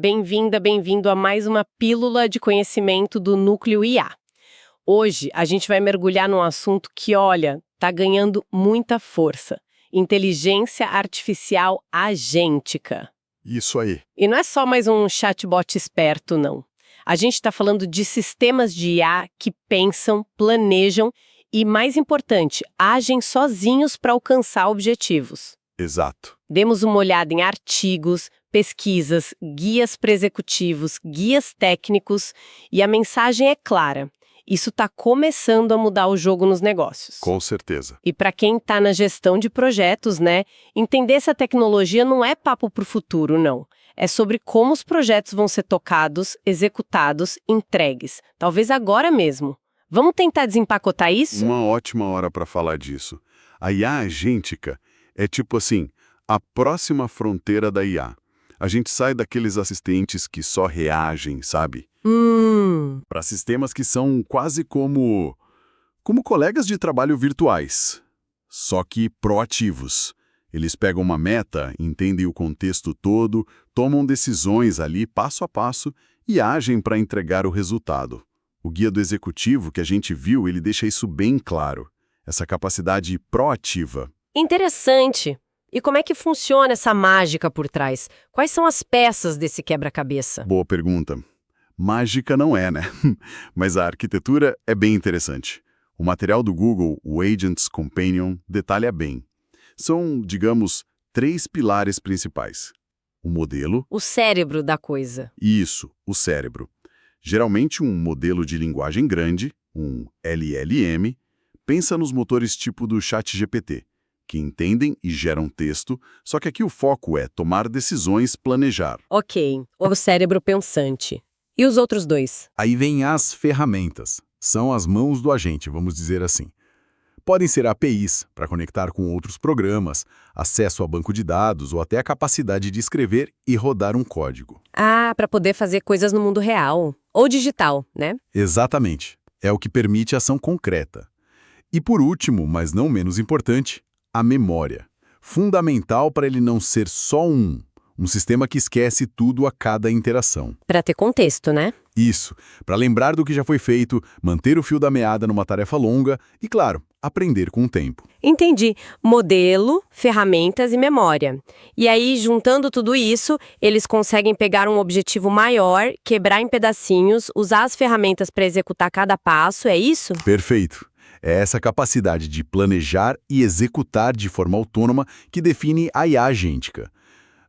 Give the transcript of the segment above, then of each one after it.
Bem-vinda, bem-vindo a mais uma pílula de conhecimento do Núcleo IA. Hoje a gente vai mergulhar num assunto que, olha, tá ganhando muita força: inteligência artificial agêntica. Isso aí. E não é só mais um chatbot esperto, não. A gente está falando de sistemas de IA que pensam, planejam e, mais importante, agem sozinhos para alcançar objetivos. Exato. Demos uma olhada em artigos, pesquisas, guias pré-executivos, guias técnicos, e a mensagem é clara: isso está começando a mudar o jogo nos negócios. Com certeza. E para quem está na gestão de projetos, né, entender essa tecnologia não é papo para o futuro, não. É sobre como os projetos vão ser tocados, executados, entregues. Talvez agora mesmo. Vamos tentar desempacotar isso? Uma ótima hora para falar disso. A IA agêntica é tipo assim, a próxima fronteira da IA. A gente sai daqueles assistentes que só reagem, sabe? Para sistemas que são quase como colegas de trabalho virtuais, só que proativos. Eles pegam uma meta, entendem o contexto todo, tomam decisões ali passo a passo e agem para entregar o resultado. O guia do executivo que a gente viu, ele deixa isso bem claro. Essa capacidade proativa. Interessante. E como é que funciona essa mágica por trás? Quais são as peças desse quebra-cabeça? Boa pergunta. Mágica não é, né? Mas a arquitetura é bem interessante. O material do Google, o Agents Companion, detalha bem. São, digamos, 3 pilares principais. O modelo. O cérebro da coisa. Isso, o cérebro. Geralmente um modelo de linguagem grande, um LLM, pensa nos motores tipo do ChatGPT, que entendem e geram texto, só que aqui o foco é tomar decisões, planejar. Ok, o cérebro pensante. E os outros dois? Aí vem as ferramentas. São as mãos do agente, vamos dizer assim. Podem ser APIs, para conectar com outros programas, acesso a banco de dados ou até a capacidade de escrever e rodar um código. Ah, para poder fazer coisas no mundo real. Ou digital, né? Exatamente. É o que permite ação concreta. E por último, mas não menos importante, a memória. Fundamental para ele não ser só um sistema que esquece tudo a cada interação. Para ter contexto, né? Isso, para lembrar do que já foi feito, manter o fio da meada numa tarefa longa e, claro, aprender com o tempo. Entendi. Modelo, ferramentas e memória. E aí, juntando tudo isso, eles conseguem pegar um objetivo maior, quebrar em pedacinhos, usar as ferramentas para executar cada passo, é isso? Perfeito. É essa capacidade de planejar e executar de forma autônoma que define a IA agêntica.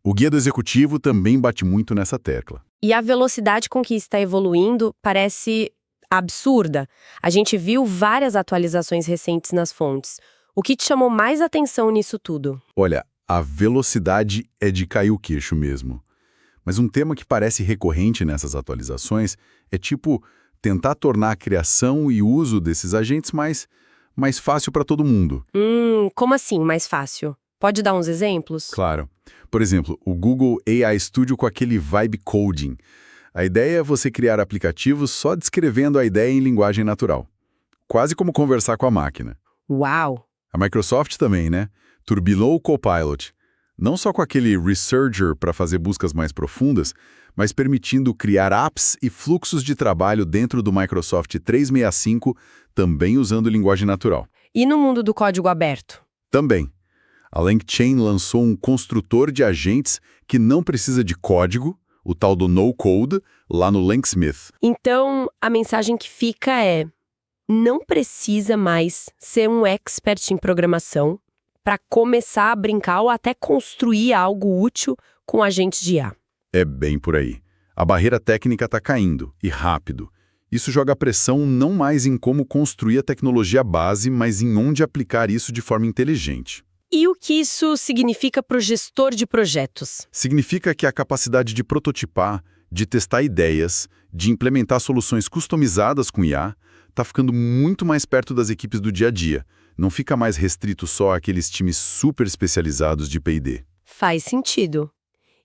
O guia do executivo também bate muito nessa tecla. E a velocidade com que está evoluindo parece absurda. A gente viu várias atualizações recentes nas fontes. O que te chamou mais atenção nisso tudo? Olha, a velocidade é de cair o queixo mesmo. Mas um tema que parece recorrente nessas atualizações é tentar tornar a criação e uso desses agentes mais fácil para todo mundo. Como assim mais fácil? Pode dar uns exemplos? Claro. Por exemplo, o Google AI Studio com aquele Vibe Coding. A ideia é você criar aplicativos só descrevendo a ideia em linguagem natural. Quase como conversar com a máquina. Uau! A Microsoft também, né? Turbinou o Copilot. Não só com aquele Researcher para fazer buscas mais profundas, mas permitindo criar apps e fluxos de trabalho dentro do Microsoft 365, também usando linguagem natural. E no mundo do código aberto? Também. A LangChain lançou um construtor de agentes que não precisa de código, o tal do no-code, lá no Lancsmith. Então, a mensagem que fica é: não precisa mais ser um expert em programação para começar a brincar ou até construir algo útil com agentes de IA. É bem por aí. A barreira técnica está caindo, e rápido. Isso joga pressão não mais em como construir a tecnologia base, mas em onde aplicar isso de forma inteligente. E o que isso significa para o gestor de projetos? Significa que a capacidade de prototipar, de testar ideias, de implementar soluções customizadas com IA, está ficando muito mais perto das equipes do dia a dia. Não fica mais restrito só àqueles times super especializados de P&D. Faz sentido.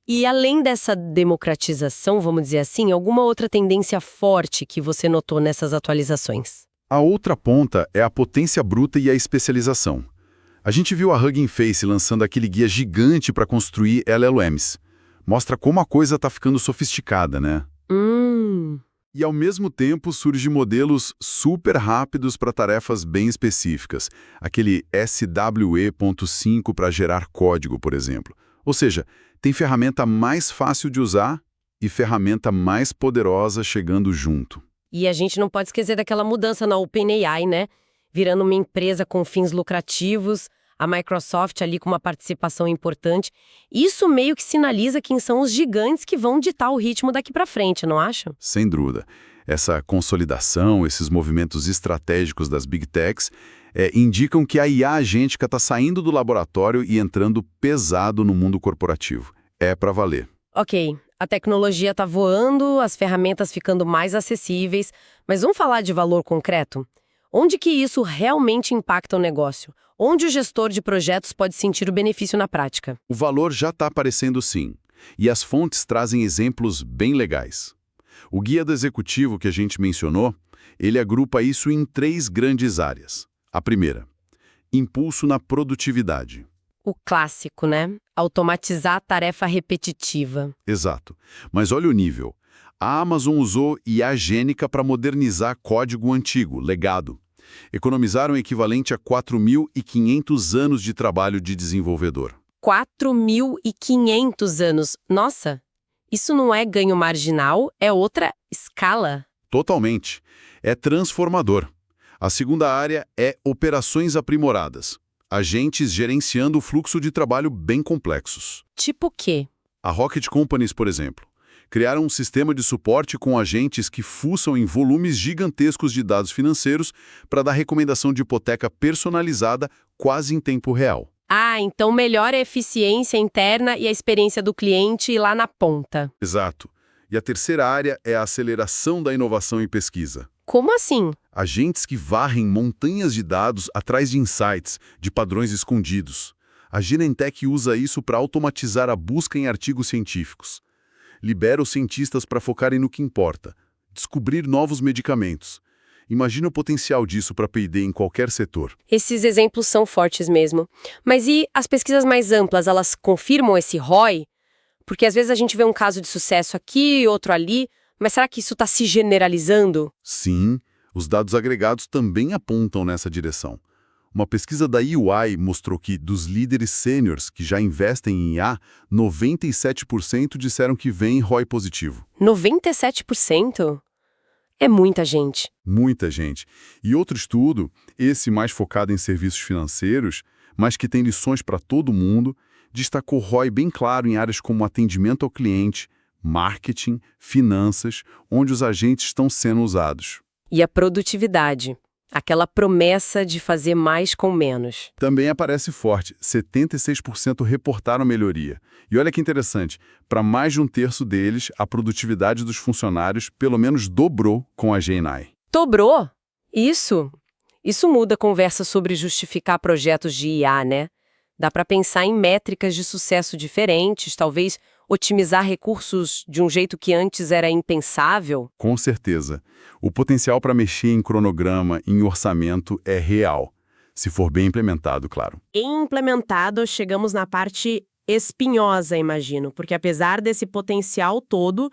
E além dessa democratização, vamos dizer assim, alguma outra tendência forte que você notou nessas atualizações? A outra ponta é a potência bruta e a especialização. A gente viu a Hugging Face lançando aquele guia gigante para construir LLMs. Mostra como a coisa está ficando sofisticada, né? E, ao mesmo tempo, surgem modelos super rápidos para tarefas bem específicas. Aquele SWE.5 para gerar código, por exemplo. Ou seja, tem ferramenta mais fácil de usar e ferramenta mais poderosa chegando junto. E a gente não pode esquecer daquela mudança na OpenAI, né? Virando uma empresa com fins lucrativos, a Microsoft ali com uma participação importante. Isso meio que sinaliza quem são os gigantes que vão ditar o ritmo daqui para frente, não acha? Sem dúvida. Essa consolidação, esses movimentos estratégicos das Big Techs, indicam que a IA agêntica está saindo do laboratório e entrando pesado no mundo corporativo. É para valer. Ok, a tecnologia está voando, as ferramentas ficando mais acessíveis, mas vamos falar de valor concreto? Onde que isso realmente impacta o negócio? Onde o gestor de projetos pode sentir o benefício na prática? O valor já está aparecendo sim, e as fontes trazem exemplos bem legais. O guia do executivo que a gente mencionou, ele agrupa isso em 3 grandes áreas. A primeira, impulso na produtividade. O clássico, né? Automatizar a tarefa repetitiva. Exato. Mas olha o nível. A Amazon usou IA gênica para modernizar código antigo, legado. Economizaram o equivalente a 4.500 anos de trabalho de desenvolvedor. 4.500 anos. Nossa, isso não é ganho marginal, é outra escala. Totalmente. É transformador. A segunda área é operações aprimoradas. Agentes gerenciando o fluxo de trabalho bem complexos. Tipo o quê? A Rocket Companies, por exemplo, criaram um sistema de suporte com agentes que fuçam em volumes gigantescos de dados financeiros para dar recomendação de hipoteca personalizada quase em tempo real. Ah, então melhora a eficiência interna e a experiência do cliente lá na ponta. Exato. E a terceira área é a aceleração da inovação e pesquisa. Como assim? Agentes que varrem montanhas de dados atrás de insights, de padrões escondidos. A Genentech usa isso para automatizar a busca em artigos científicos. Libera os cientistas para focarem no que importa, descobrir novos medicamentos. Imagina o potencial disso para P&D em qualquer setor. Esses exemplos são fortes mesmo. Mas e as pesquisas mais amplas, elas confirmam esse ROI? Porque às vezes a gente vê um caso de sucesso aqui, outro ali, mas será que isso está se generalizando? Sim, os dados agregados também apontam nessa direção. Uma pesquisa da EY mostrou que, dos líderes sêniores que já investem em IA, 97% disseram que veem ROI positivo. 97%? É muita gente. Muita gente. E outro estudo, esse mais focado em serviços financeiros, mas que tem lições para todo mundo, destacou ROI bem claro em áreas como atendimento ao cliente, marketing, finanças, onde os agentes estão sendo usados. E a produtividade? Aquela promessa de fazer mais com menos. Também aparece forte, 76% reportaram melhoria. E olha que interessante, para mais de 1/3 deles, a produtividade dos funcionários pelo menos dobrou com a GenAI. Dobrou? Isso muda a conversa sobre justificar projetos de IA, né? Dá para pensar em métricas de sucesso diferentes, talvez otimizar recursos de um jeito que antes era impensável. Com certeza. O potencial para mexer em cronograma, em orçamento, é real. Se for bem implementado, claro. Implementado, chegamos na parte espinhosa, imagino, porque apesar desse potencial todo,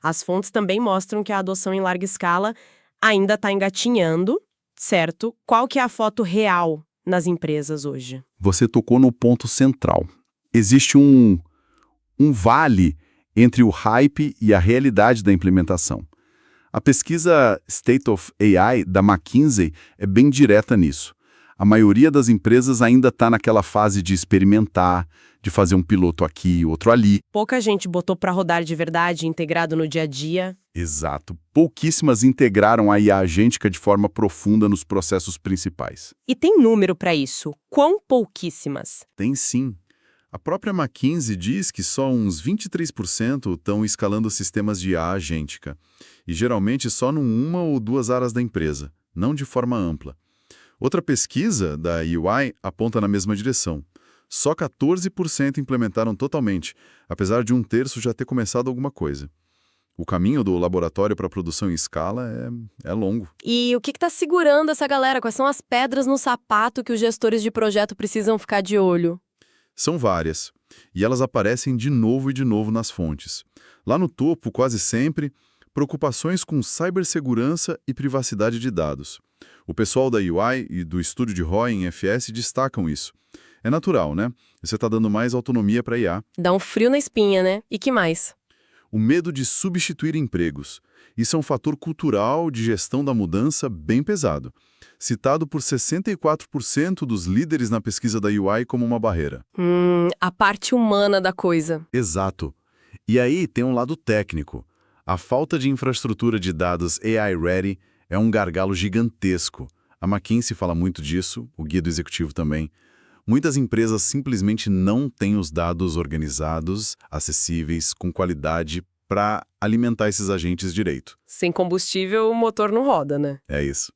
as fontes também mostram que a adoção em larga escala ainda está engatinhando, certo? Qual que é a foto real nas empresas hoje? Você tocou no ponto central. Existe um vale entre o hype e a realidade da implementação. A pesquisa State of AI da McKinsey é bem direta nisso. A maioria das empresas ainda está naquela fase de experimentar, de fazer um piloto aqui, outro ali. Pouca gente botou para rodar de verdade, integrado no dia a dia. Exato. Pouquíssimas integraram a IA agêntica de forma profunda nos processos principais. E tem número para isso? Quão pouquíssimas? Tem sim. A própria McKinsey diz que só uns 23% estão escalando sistemas de IA agêntica, e geralmente só numa ou 2 áreas da empresa, não de forma ampla. Outra pesquisa da EY aponta na mesma direção. Só 14% implementaram totalmente, apesar de 1/3 já ter começado alguma coisa. O caminho do laboratório para a produção em escala é longo. E o que está segurando essa galera? Quais são as pedras no sapato que os gestores de projeto precisam ficar de olho? São várias. E elas aparecem de novo e de novo nas fontes. Lá no topo, quase sempre, preocupações com cibersegurança e privacidade de dados. O pessoal da UI e do estúdio de ROI em FS destacam isso. É natural, né? Você está dando mais autonomia para a IA. Dá um frio na espinha, né? E que mais? O medo de substituir empregos. Isso é um fator cultural de gestão da mudança bem pesado, citado por 64% dos líderes na pesquisa da UI como uma barreira. A parte humana da coisa. Exato. E aí tem um lado técnico. A falta de infraestrutura de dados AI-ready é um gargalo gigantesco. A McKinsey fala muito disso, o guia do executivo também. Muitas empresas simplesmente não têm os dados organizados, acessíveis, com qualidade para alimentar esses agentes direito. Sem combustível, o motor não roda, né? É isso.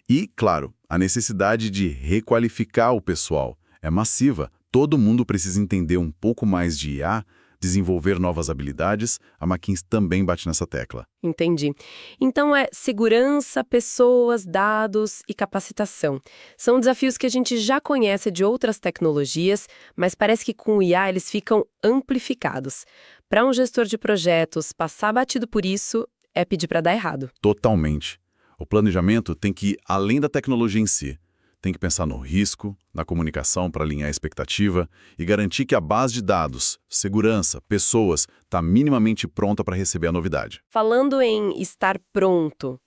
E, claro, a necessidade de requalificar o pessoal é massiva. Todo mundo precisa entender um pouco mais de IA, desenvolver novas habilidades. A McKinsey também bate nessa tecla. Entendi. Então é segurança, pessoas, dados e capacitação. São desafios que a gente já conhece de outras tecnologias, mas parece que com o IA eles ficam amplificados. Para um gestor de projetos passar batido por isso, é pedir para dar errado. Totalmente. O planejamento tem que ir além da tecnologia em si. Tem que pensar no risco, na comunicação para alinhar a expectativa e garantir que a base de dados, segurança, pessoas, está minimamente pronta para receber a novidade. Falando em estar pronto,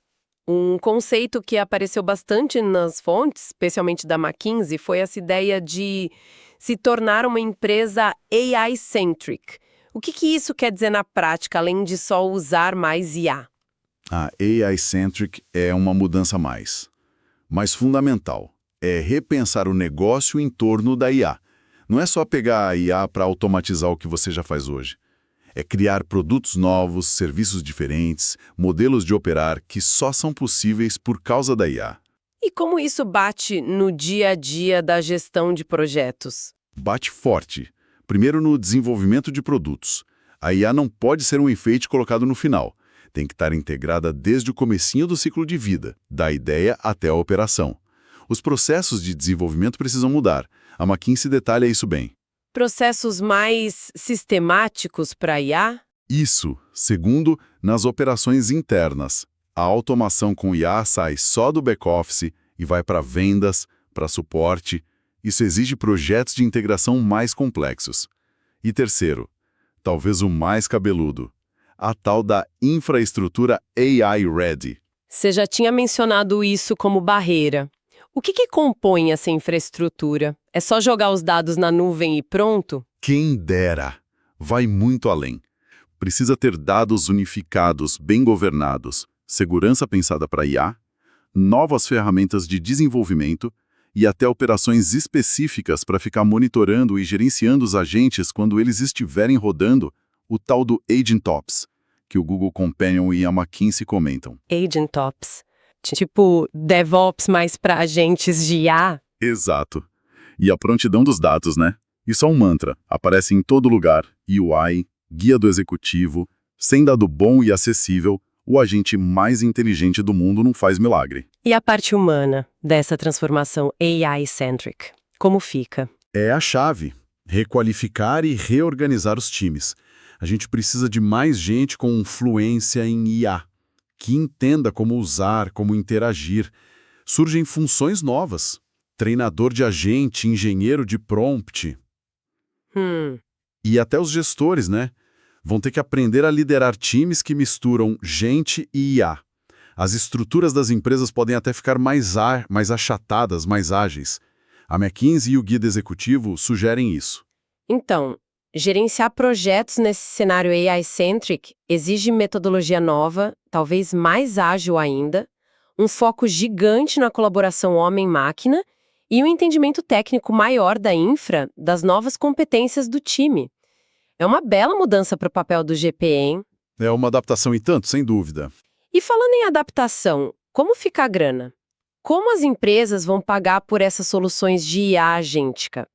um conceito que apareceu bastante nas fontes, especialmente da McKinsey, foi essa ideia de se tornar uma empresa AI-centric. O que isso quer dizer na prática, além de só usar mais IA? A AI-centric é uma mudança a mais, mas fundamental. É repensar o negócio em torno da IA. Não é só pegar a IA para automatizar o que você já faz hoje. É criar produtos novos, serviços diferentes, modelos de operar que só são possíveis por causa da IA. E como isso bate no dia a dia da gestão de projetos? Bate forte. Primeiro no desenvolvimento de produtos. A IA não pode ser um enfeite colocado no final. Tem que estar integrada desde o comecinho do ciclo de vida, da ideia até a operação. Os processos de desenvolvimento precisam mudar. A McKinsey detalha isso bem. Processos mais sistemáticos para IA? Isso, segundo, nas operações internas. A automação com IA sai só do back-office e vai para vendas, para suporte. Isso exige projetos de integração mais complexos. E terceiro, talvez o mais cabeludo, a tal da infraestrutura AI-ready. Você já tinha mencionado isso como barreira. O que compõe essa infraestrutura? É só jogar os dados na nuvem e pronto? Quem dera! Vai muito além. Precisa ter dados unificados, bem governados, segurança pensada para IA, novas ferramentas de desenvolvimento e até operações específicas para ficar monitorando e gerenciando os agentes quando eles estiverem rodando, o tal do AgentOps, que o Google Companion e a McKinsey comentam. AgentOps. Tipo DevOps mais para agentes de IA? Exato. E a prontidão dos dados, né? Isso é um mantra. Aparece em todo lugar. UI, guia do executivo. Sem dado bom e acessível, o agente mais inteligente do mundo não faz milagre. E a parte humana dessa transformação AI-centric? Como fica? É a chave. Requalificar e reorganizar os times. A gente precisa de mais gente com fluência em IA, que entenda como usar, como interagir. Surgem funções novas. Treinador de agente, engenheiro de prompt. E até os gestores, né? Vão ter que aprender a liderar times que misturam gente e IA. As estruturas das empresas podem até ficar mais achatadas, mais ágeis. A McKinsey e o Guia Executivo sugerem isso. Então, gerenciar projetos nesse cenário AI-centric exige metodologia nova, talvez mais ágil ainda, um foco gigante na colaboração homem-máquina e um entendimento técnico maior da infra, das novas competências do time. É uma bela mudança para o papel do GP, hein? É uma adaptação e tanto, sem dúvida. E falando em adaptação, como fica a grana? Como as empresas vão pagar por essas soluções de IA agêntica?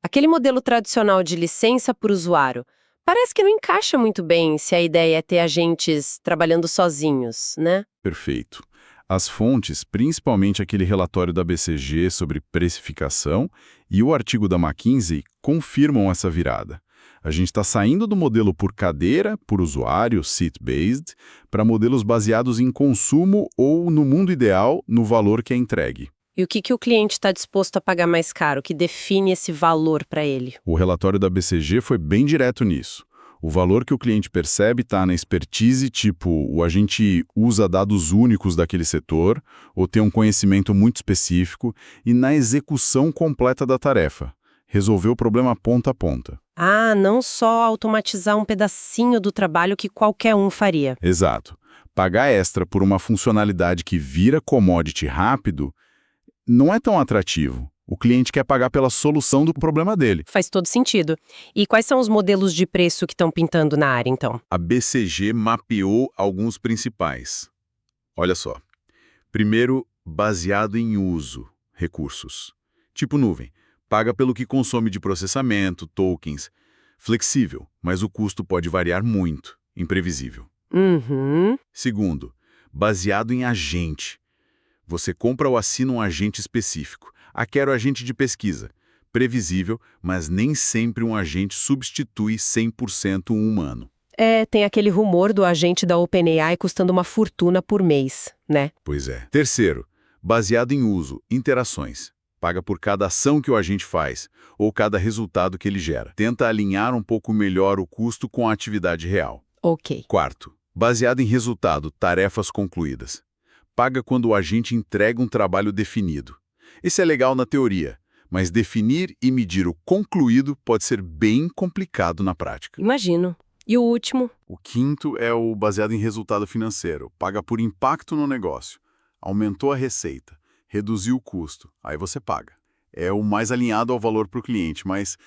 Aquele modelo tradicional de licença por usuário parece que não encaixa muito bem se a ideia é ter agentes trabalhando sozinhos, né? Perfeito. As fontes, principalmente aquele relatório da BCG sobre precificação e o artigo da McKinsey, confirmam essa virada. A gente está saindo do modelo por cadeira, por usuário, seat-based, para modelos baseados em consumo ou, no mundo ideal, no valor que é entregue. E o que o cliente está disposto a pagar mais caro? O que define esse valor para ele? O relatório da BCG foi bem direto nisso. O valor que o cliente percebe está na expertise, tipo, o agente usa dados únicos daquele setor, ou tem um conhecimento muito específico, e na execução completa da tarefa. Resolver o problema ponta a ponta. Ah, não só automatizar um pedacinho do trabalho que qualquer um faria. Exato. Pagar extra por uma funcionalidade que vira commodity rápido não é tão atrativo. O cliente quer pagar pela solução do problema dele. Faz todo sentido. E quais são os modelos de preço que estão pintando na área, então? A BCG mapeou alguns principais. Olha só. Primeiro, baseado em uso, recursos. Tipo nuvem. Paga pelo que consome de processamento, tokens. Flexível, mas o custo pode variar muito. Imprevisível. Uhum. Segundo, baseado em agente. Você compra ou assina um agente específico. Quero agente de pesquisa. Previsível, mas nem sempre um agente substitui 100% um humano. Tem aquele rumor do agente da OpenAI custando uma fortuna por mês, né? Pois é. Terceiro, baseado em uso, interações. Paga por cada ação que o agente faz, ou cada resultado que ele gera. Tenta alinhar um pouco melhor o custo com a atividade real. Ok. Quarto, baseado em resultado, tarefas concluídas. Paga quando o agente entrega um trabalho definido. Esse é legal na teoria, mas definir e medir o concluído pode ser bem complicado na prática. Imagino. E o último? O quinto é o baseado em resultado financeiro. Paga por impacto no negócio. Aumentou a receita, reduziu o custo, aí você paga. É o mais alinhado ao valor para o cliente, mas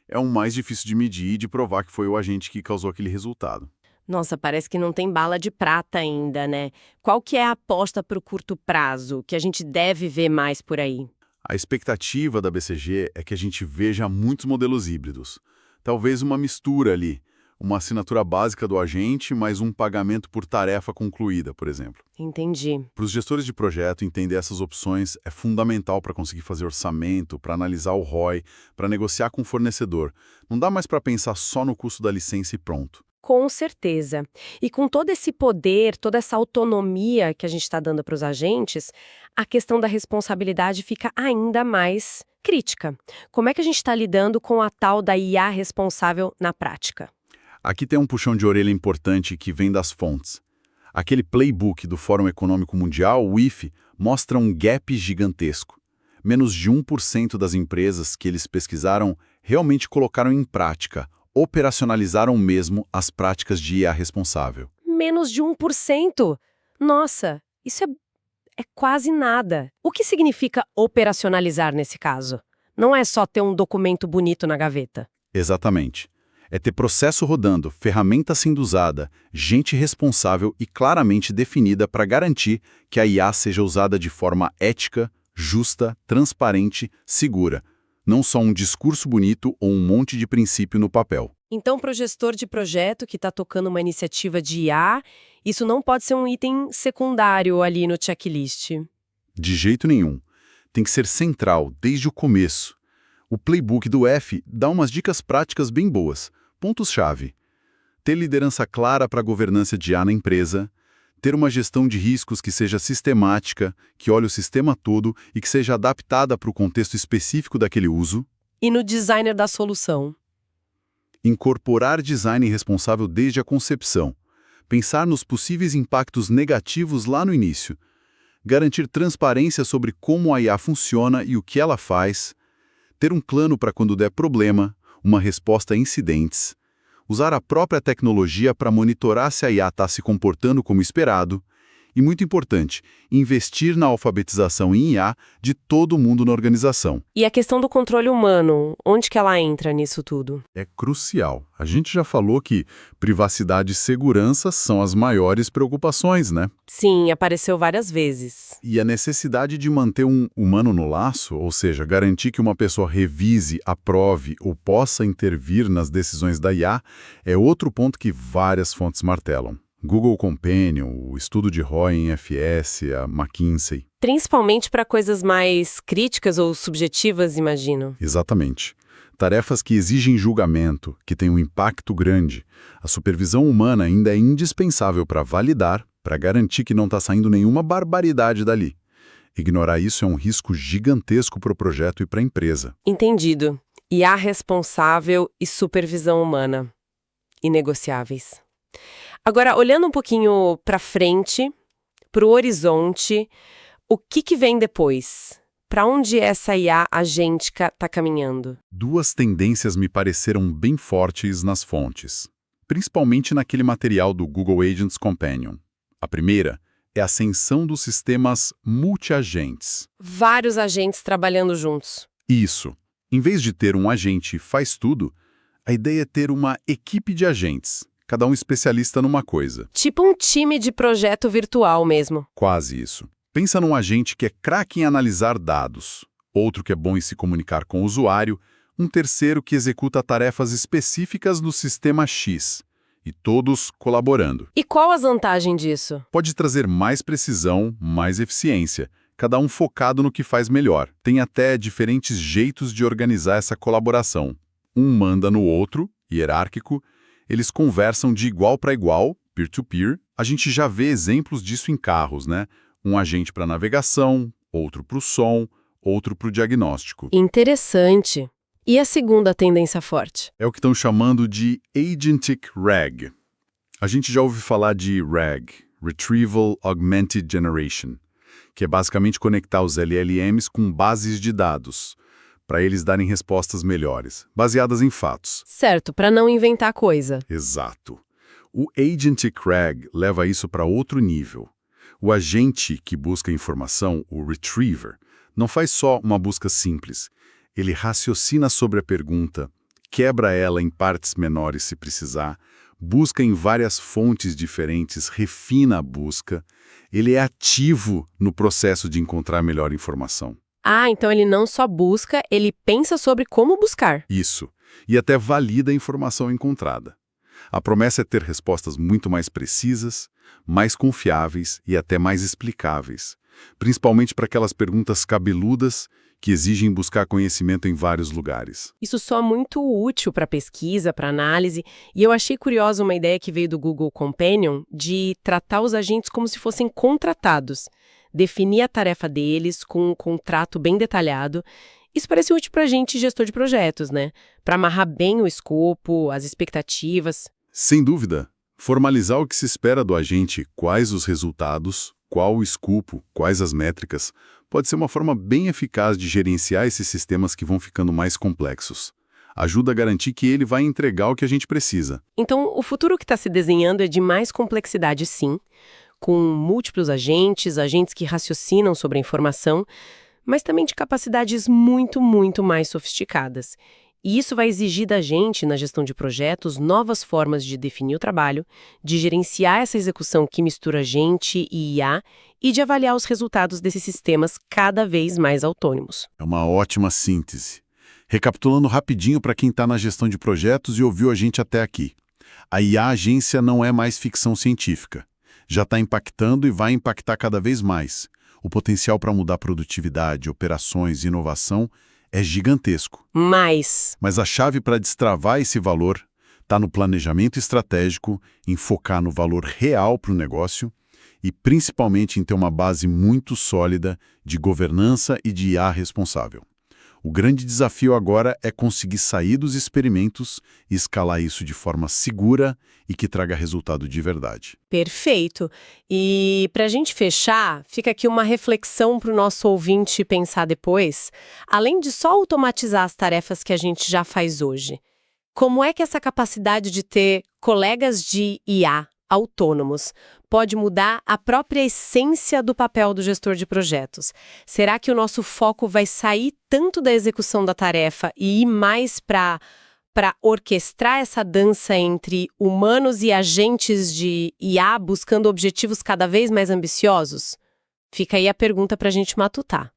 é o mais difícil de medir e de provar que foi o agente que causou aquele resultado. Nossa, parece que não tem bala de prata ainda, né? Qual que é a aposta para o curto prazo, que a gente deve ver mais por aí? A expectativa da BCG é que a gente veja muitos modelos híbridos. Talvez uma mistura ali, uma assinatura básica do agente, mais um pagamento por tarefa concluída, por exemplo. Entendi. Para os gestores de projeto, entender essas opções é fundamental para conseguir fazer orçamento, para analisar o ROI, para negociar com o fornecedor. Não dá mais para pensar só no custo da licença e pronto. Com certeza. E com todo esse poder, toda essa autonomia que a gente está dando para os agentes, a questão da responsabilidade fica ainda mais crítica. Como é que a gente está lidando com a tal da IA responsável na prática? Aqui tem um puxão de orelha importante que vem das fontes. Aquele playbook do Fórum Econômico Mundial, o IFE, mostra um gap gigantesco. Menos de 1% das empresas que eles pesquisaram realmente colocaram em prática, operacionalizaram mesmo as práticas de IA responsável. Menos de 1%? Nossa, isso é quase nada. O que significa operacionalizar nesse caso? Não é só ter um documento bonito na gaveta. Exatamente. É ter processo rodando, ferramenta sendo usada, gente responsável e claramente definida para garantir que a IA seja usada de forma ética, justa, transparente, segura. Não só um discurso bonito ou um monte de princípio no papel. Então, para o gestor de projeto que está tocando uma iniciativa de IA, isso não pode ser um item secundário ali no checklist. De jeito nenhum. Tem que ser central, desde o começo. O playbook do F dá umas dicas práticas bem boas. Pontos-chave. Ter liderança clara para a governança de IA na empresa. Ter uma gestão de riscos que seja sistemática, que olhe o sistema todo e que seja adaptada para o contexto específico daquele uso. E no designer da solução? Incorporar design responsável desde a concepção. Pensar nos possíveis impactos negativos lá no início. Garantir transparência sobre como a IA funciona e o que ela faz. Ter um plano para quando der problema, uma resposta a incidentes. Usar a própria tecnologia para monitorar se a IA está se comportando como esperado. E, muito importante, investir na alfabetização em IA de todo mundo na organização. E a questão do controle humano, onde que ela entra nisso tudo? É crucial. A gente já falou que privacidade e segurança são as maiores preocupações, né? Sim, apareceu várias vezes. E a necessidade de manter um humano no laço, ou seja, garantir que uma pessoa revise, aprove ou possa intervir nas decisões da IA, é outro ponto que várias fontes martelam. Google Companion, o estudo de ROI em FS, a McKinsey. Principalmente para coisas mais críticas ou subjetivas, imagino. Exatamente. Tarefas que exigem julgamento, que têm um impacto grande. A supervisão humana ainda é indispensável para validar, para garantir que não está saindo nenhuma barbaridade dali. Ignorar isso é um risco gigantesco para o projeto e para a empresa. Entendido. IA responsável e supervisão humana. Inegociáveis. Agora, olhando um pouquinho para frente, para o horizonte, o que vem depois? Para onde essa IA agêntica está caminhando? Duas tendências me pareceram bem fortes nas fontes, principalmente naquele material do Google Agents Companion. A primeira é a ascensão dos sistemas multi-agentes. Vários agentes trabalhando juntos. Isso. Em vez de ter um agente faz tudo, a ideia é ter uma equipe de agentes, cada um especialista numa coisa. Tipo um time de projeto virtual mesmo. Quase isso. Pensa num agente que é craque em analisar dados, outro que é bom em se comunicar com o usuário, um terceiro que executa tarefas específicas no sistema X, e todos colaborando. E qual as vantagens disso? Pode trazer mais precisão, mais eficiência, cada um focado no que faz melhor. Tem até diferentes jeitos de organizar essa colaboração. Um manda no outro, hierárquico, eles conversam de igual para igual, peer-to-peer. A gente já vê exemplos disso em carros, né? Um agente para navegação, outro para o som, outro para o diagnóstico. Interessante. E a segunda tendência forte? É o que estão chamando de Agentic RAG. A gente já ouve falar de RAG, Retrieval Augmented Generation, que é basicamente conectar os LLMs com bases de dados, para eles darem respostas melhores, baseadas em fatos. Certo, para não inventar coisa. Exato. O Agentic RAG leva isso para outro nível. O agente que busca informação, o retriever, não faz só uma busca simples. Ele raciocina sobre a pergunta, quebra ela em partes menores se precisar, busca em várias fontes diferentes, refina a busca. Ele é ativo no processo de encontrar melhor informação. Ah, então ele não só busca, ele pensa sobre como buscar. Isso. E até valida a informação encontrada. A promessa é ter respostas muito mais precisas, mais confiáveis e até mais explicáveis, principalmente para aquelas perguntas cabeludas que exigem buscar conhecimento em vários lugares. Isso só é muito útil para pesquisa, para análise, e eu achei curiosa uma ideia que veio do Google Companion de tratar os agentes como se fossem contratados, definir a tarefa deles com um contrato bem detalhado. Isso parece útil para a gente, gestor de projetos, né? Para amarrar bem o escopo, as expectativas. Sem dúvida. Formalizar o que se espera do agente, quais os resultados, qual o escopo, quais as métricas, pode ser uma forma bem eficaz de gerenciar esses sistemas que vão ficando mais complexos. Ajuda a garantir que ele vai entregar o que a gente precisa. Então, o futuro que está se desenhando é de mais complexidade, sim, com múltiplos agentes, agentes que raciocinam sobre a informação, mas também de capacidades muito, muito mais sofisticadas. E isso vai exigir da gente, na gestão de projetos, novas formas de definir o trabalho, de gerenciar essa execução que mistura gente e IA e de avaliar os resultados desses sistemas cada vez mais autônomos. É uma ótima síntese. Recapitulando rapidinho para quem está na gestão de projetos e ouviu a gente até aqui. A IA agência não é mais ficção científica. Já está impactando e vai impactar cada vez mais. O potencial para mudar produtividade, operações e inovação é gigantesco. Mas a chave para destravar esse valor está no planejamento estratégico, em focar no valor real para o negócio e principalmente em ter uma base muito sólida de governança e de IA responsável. O grande desafio agora é conseguir sair dos experimentos e escalar isso de forma segura e que traga resultado de verdade. Perfeito. E para a gente fechar, fica aqui uma reflexão para o nosso ouvinte pensar depois. Além de só automatizar as tarefas que a gente já faz hoje, como é que essa capacidade de ter colegas de IA autônomos pode mudar a própria essência do papel do gestor de projetos? Será que o nosso foco vai sair tanto da execução da tarefa e ir mais para orquestrar essa dança entre humanos e agentes de IA buscando objetivos cada vez mais ambiciosos? Fica aí a pergunta para a gente matutar.